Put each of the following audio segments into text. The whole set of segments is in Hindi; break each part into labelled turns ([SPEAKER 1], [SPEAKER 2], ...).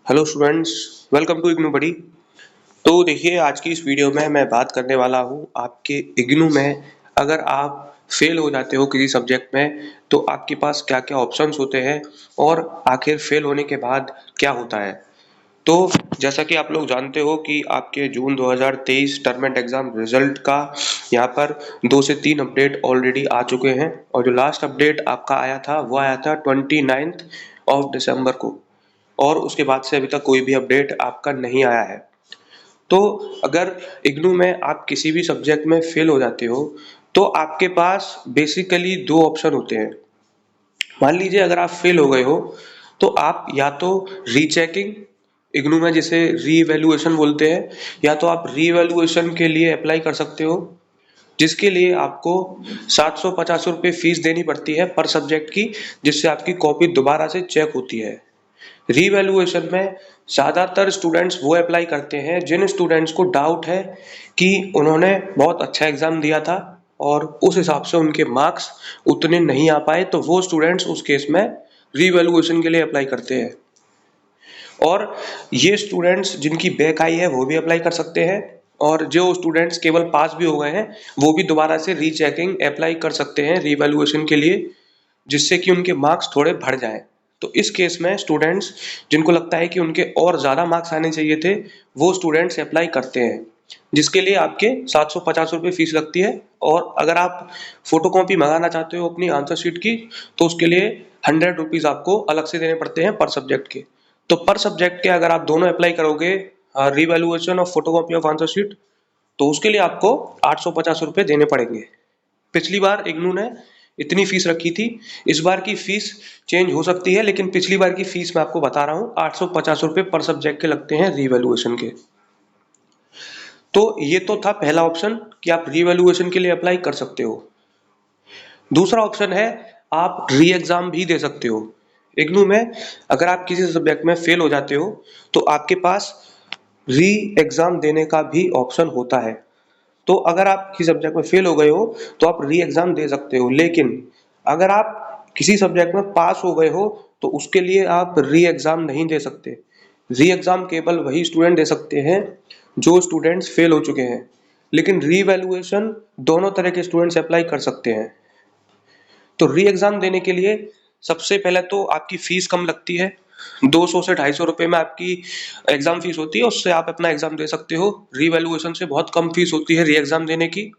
[SPEAKER 1] Hello students, welcome to IGNOU buddy. तो देखिए, आज की इस वीडियो में मैं बात करने वाला हूँ आपके इग्नू में अगर आप फेल हो जाते हो किसी सब्जेक्ट में तो आपके पास क्या क्या ऑप्शंस होते हैं और आखिर फेल होने के बाद क्या होता है। तो जैसा कि आप लोग जानते हो कि आपके जून 2023 टर्म एंड एग्जाम रिजल्ट का यहाँ पर 2 से 3 अपडेट ऑलरेडी आ चुके हैं और जो लास्ट अपडेट आपका आया था वो आया था 29 ऑफ दिसंबर को और उसके बाद से अभी तक कोई भी अपडेट आपका नहीं आया है। तो अगर इग्नू में आप किसी भी सब्जेक्ट में फेल हो जाते हो तो आपके पास बेसिकली दो ऑप्शन होते हैं। मान लीजिए अगर आप फेल हो गए हो तो आप या तो रीचेकिंग, इग्नू में जिसे रीवैल्यूएशन बोलते हैं, या तो आप रीवैल्यूएशन के लिए अप्लाई कर सकते हो जिसके लिए आपको 750 रुपये फीस देनी पड़ती है पर सब्जेक्ट की, जिससे आपकी कॉपी दोबारा से चेक होती है। रीवैल्यूएशन में ज़्यादातर स्टूडेंट्स वो अप्लाई करते हैं जिन स्टूडेंट्स को डाउट है कि उन्होंने बहुत अच्छा एग्जाम दिया था और उस हिसाब से उनके मार्क्स उतने नहीं आ पाए, तो वो स्टूडेंट्स उस केस में रीवैल्यूएशन के लिए अप्लाई करते हैं। और ये स्टूडेंट्स जिनकी बैक आई है वो भी अप्लाई कर सकते हैं, और जो स्टूडेंट्स केवल पास भी हो गए हैं वो भी दोबारा से रीचेकिंग अप्लाई कर सकते हैं रीवैल्यूएशन के लिए, जिससे कि उनके मार्क्स थोड़े बढ़ जाएं। तो इस केस में स्टूडेंट्स जिनको लगता है कि उनके और ज़्यादा मार्क्स आने चाहिए थे वो स्टूडेंट्स अप्लाई करते हैं, जिसके लिए आपके 750 रुपये फीस लगती है। और अगर आप फोटो कॉपी मंगाना चाहते हो अपनी आंसर शीट की तो उसके लिए 100 रुपीज़ आपको अलग से देने पड़ते हैं पर सब्जेक्ट के। तो पर सब्जेक्ट के अगर आप दोनों अप्लाई करोगे, रीवैल्यूएशन और photo copy of answer sheet, तो उसके लिए आपको 850 रुपये देने पड़ेंगे। पिछली बार इग्नू ने इतनी फीस रखी थी, इस बार की फीस चेंज हो सकती है, लेकिन पिछली बार की फीस मैं आपको बता रहा हूँ 850 रुपये पर सब्जेक्ट के लगते हैं रीवैल्यूएशन के। तो ये तो था पहला ऑप्शन कि आप रीवैल्यूएशन के लिए अप्लाई कर सकते हो। दूसरा ऑप्शन है आप री एग्जाम भी दे सकते हो। इग्नू में अगर आप किसी सब्जेक्ट में फेल हो जाते हो तो आपके पास री एग्जाम देने का भी ऑप्शन होता है। तो अगर आप किसी सब्जेक्ट में फेल हो गए हो तो आप री एग्जाम दे सकते हो, लेकिन अगर आप किसी सब्जेक्ट में पास हो गए हो तो उसके लिए आप री एग्जाम नहीं दे सकते। री एग्जाम केवल वही स्टूडेंट दे सकते हैं जो स्टूडेंट्स फेल हो चुके हैं, लेकिन रीवैल्यूएशन दोनों तरह के स्टूडेंट्स अप्लाई कर सकते हैं। तो री एग्जाम देने के लिए सबसे पहले तो आपकी फीस कम लगती है, 200 से 250 रुपये में आपकी एग्जाम फीस होती है, उससे आप अपना एग्जाम दे सकते हो। रीवैल्यूएशन से बहुत कम फीस होती है री एग्जाम देने की।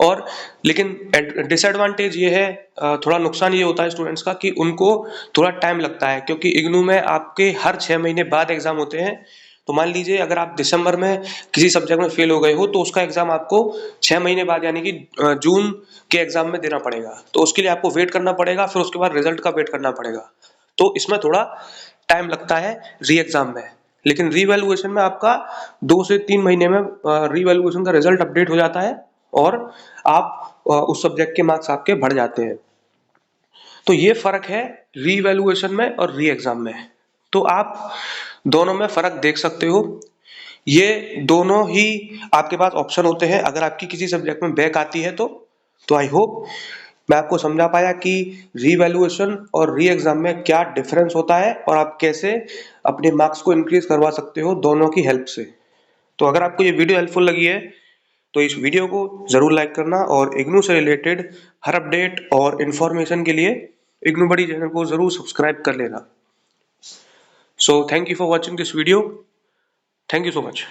[SPEAKER 1] और लेकिन डिसएडवांटेज ये है, थोड़ा नुकसान ये होता है स्टूडेंट्स का कि उनको थोड़ा टाइम लगता है, क्योंकि इग्नू में आपके हर 6 महीने बाद एग्जाम होते हैं। तो मान लीजिए अगर आप दिसंबर में किसी सब्जेक्ट में फेल हो गए हो तो उसका एग्जाम आपको 6 महीने बाद यानी कि जून के एग्जाम में देना पड़ेगा। तो उसके लिए आपको वेट करना पड़ेगा, फिर उसके बाद रिजल्ट का वेट करना पड़ेगा। तो इसमें थोड़ा टाइम लगता है री एग्जाम में। लेकिन रीवैल्यूएशन में आपका 2 से 3 महीने में रीवैल्यूएशन का रिजल्ट अपडेट हो जाता है और आप उस सब्जेक्ट के मार्क्स आपके बढ़ जाते हैं। तो ये फर्क है रीवैल्यूएशन में और री एग्जाम में। तो आप दोनों में फर्क देख सकते हो। ये दोनों ही आपके पास ऑप्शन होते हैं अगर आपकी किसी सब्जेक्ट में बैक आती है तो आई होप मैं आपको समझा पाया कि रीवैल्यूएशन और री एग्जाम में क्या डिफरेंस होता है और आप कैसे अपने मार्क्स को इंक्रीज करवा सकते हो दोनों की हेल्प से। तो अगर आपको ये वीडियो हेल्पफुल लगी है तो इस वीडियो को जरूर लाइक करना और इग्नू से रिलेटेड हर अपडेट और इन्फॉर्मेशन के लिए इग्नू बडी चैनल को जरूर सब्सक्राइब कर लेना। So thank you for watching this video. Thank you so much.